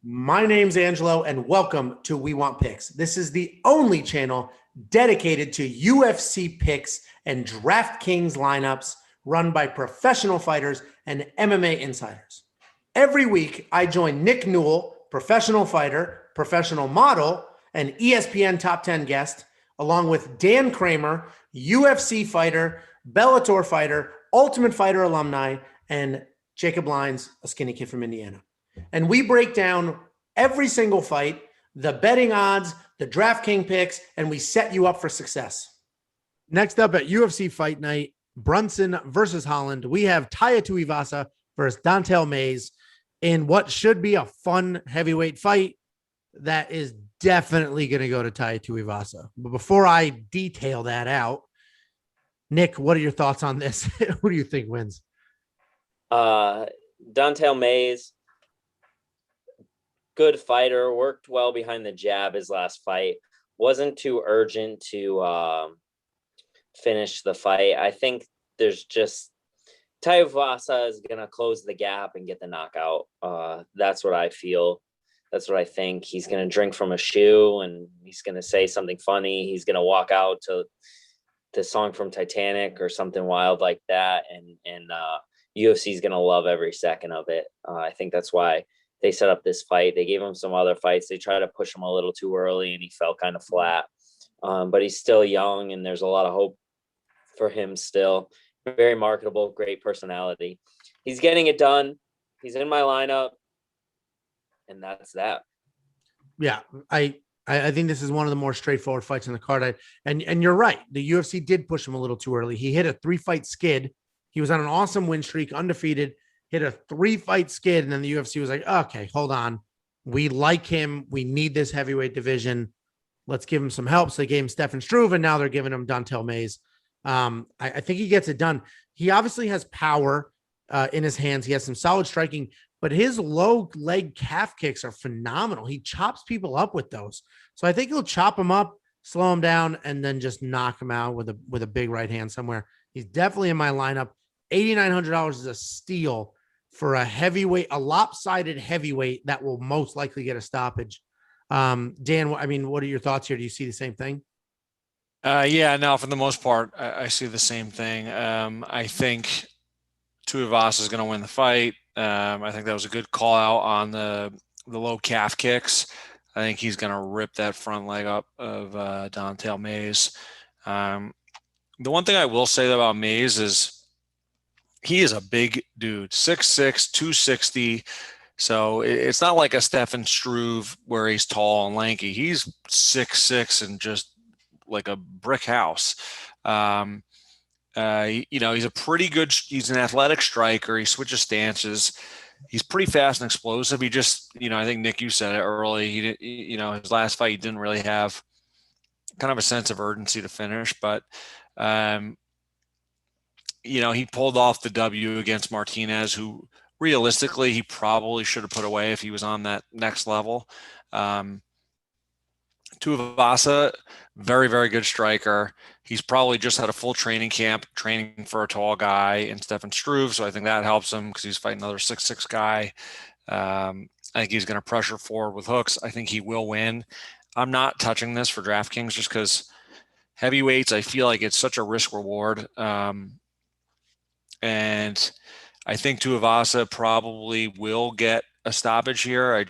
My name's Angelo, and welcome to We Want Picks. This is the only channel dedicated to UFC picks and DraftKings lineups run by professional fighters and MMA insiders. Every week, I join Nick Newell, professional fighter, professional model, and ESPN Top 10 guest, along with Dan Kramer, UFC fighter, Bellator fighter, Ultimate Fighter alumni, and Jacob Lyons, a skinny kid from Indiana. And we break down every single fight, the betting odds, the DraftKings picks, and we set you up for success. Next up at UFC Fight Night, Brunson versus Holland, we have Tai Tuivasa versus Don'Tale Mayes in what should be a fun heavyweight fight that is definitely going to go to Tai Tuivasa. But before I detail that out, Nick, what are your thoughts on this? Who do you think wins? Don'Tale Mayes, good fighter, worked well behind the jab his last fight. Wasn't too urgent to finish the fight. I think there's just Tai Tuivasa is going to close the gap and get the knockout. That's what I feel. That's what I think. He's going to drink from a shoe and he's going to say something funny. He's going to walk out to the song from Titanic or something wild like that. And UFC is going to love every second of it. I think that's why they set up this fight. They gave him some other fights. They tried to push him a little too early and he fell kind of flat. But he's still young and there's a lot of hope for him still. Very marketable, great personality. He's getting it done. He's in my lineup. And that's that. Yeah, I think this is one of the more straightforward fights in the card. And you're right. The UFC did push him a little too early. He hit a 3-fight skid. He was on an awesome win streak, undefeated, hit a 3-fight skid. And then the UFC was like, okay, hold on. We like him. We need this heavyweight division. Let's give him some help. So they gave him Stefan Struve, and now they're giving him Don'Tale Mayes. I think he gets it done. He obviously has power in his hands. He has some solid striking, but his low leg calf kicks are phenomenal. He chops people up with those. So I think he'll chop them up, slow him down, and then just knock him out with a big right hand somewhere. He's definitely in my lineup. $8,900 is a steal for a heavyweight, a lopsided heavyweight that will most likely get a stoppage. Dan, I mean, what are your thoughts here? Do you see the same thing? Yeah, no, for the most part, I see the same thing. I think Tuivasa is going to win the fight. I think that was a good call out on the low calf kicks. I think he's going to rip that front leg up of Don'Tale Mayes. The one thing I will say about Mayes is he is a big dude, 6'6", 260. So it's not like a Stefan Struve where he's tall and lanky. He's 6'6" and just like a brick house. He's a pretty good, he's an athletic striker. He switches stances. He's pretty fast and explosive. He just, I think Nick, you said it early. He did, his last fight, he didn't really have kind of a sense of urgency to finish, but he pulled off the W against Martinez, who realistically he probably should have put away if he was on that next level. Tuivasa, very, very good striker. He's probably just had a full training camp training for a tall guy in Stefan Struve, so I think that helps him because he's fighting another 6'6" guy. I think he's going to pressure forward with hooks. I think he will win. I'm not touching this for DraftKings just because heavyweights, I feel like it's such a risk reward. And I think Tuivasa probably will get a stoppage here. I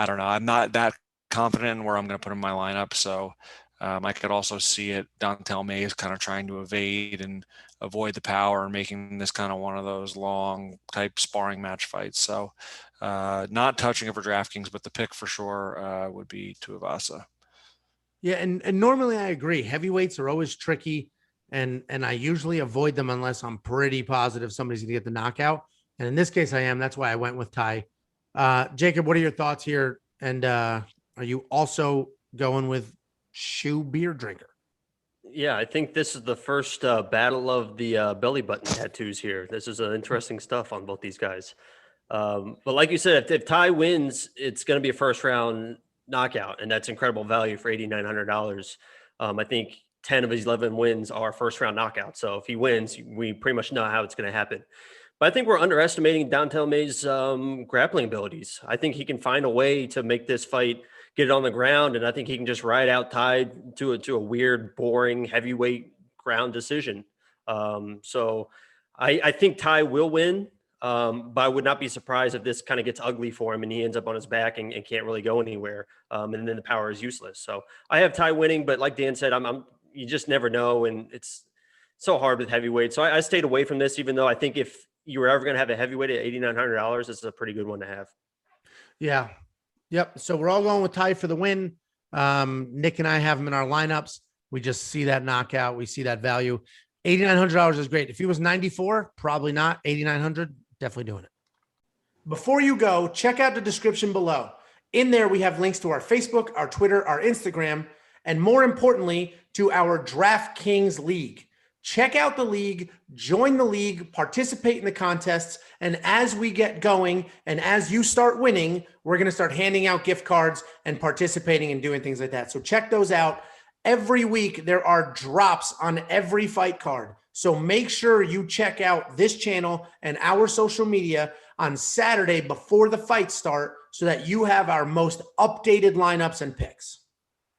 don't know. I'm not that confident in where I'm going to put in my lineup. So I could also see it. Don'Tale Mayes kind of trying to evade and avoid the power and making this kind of one of those long type sparring match fights. So not touching it for DraftKings, but the pick for sure would be Tuivasa. Yeah. And normally I agree. Heavyweights are always tricky. And I usually avoid them unless I'm pretty positive somebody's going to get the knockout. And in this case, I am. That's why I went with Tai. Jacob, what are your thoughts here? And are you also going with shoe beer drinker? Yeah, I think this is the first battle of the belly button tattoos here. This is interesting stuff on both these guys. But like you said, if Tai wins, it's going to be a first round knockout, and that's incredible value for $8,900. I think 10 of his 11 wins are first round knockouts. So if he wins, we pretty much know how it's going to happen. But I think we're underestimating Dontel May's grappling abilities. I think he can find a way to make this fight, get it on the ground, and I think he can just ride out Tai to a weird, boring heavyweight ground decision. So I think Tai will win, but I would not be surprised if this kind of gets ugly for him and he ends up on his back and can't really go anywhere, and then the power is useless. So I have Tai winning, but like Dan said, you just never know, and it's so hard with heavyweight. So I stayed away from this, even though I think if you were ever going to have a heavyweight at $8,900, this is a pretty good one to have. Yeah. Yep. So we're all going with Tai for the win. Nick and I have him in our lineups. We just see that knockout. We see that value. $8,900 is great. If he was 94, probably not. 8,900, definitely doing it. Before you go, check out the description below. In there, we have links to our Facebook, our Twitter, our Instagram, and more importantly, to our DraftKings League. Check out the league, join the league, participate in the contests, and as we get going and as you start winning, we're going to start handing out gift cards and participating and doing things like that. So check those out. Every week, there are drops on every fight card. So make sure you check out this channel and our social media on Saturday before the fights start so that you have our most updated lineups and picks.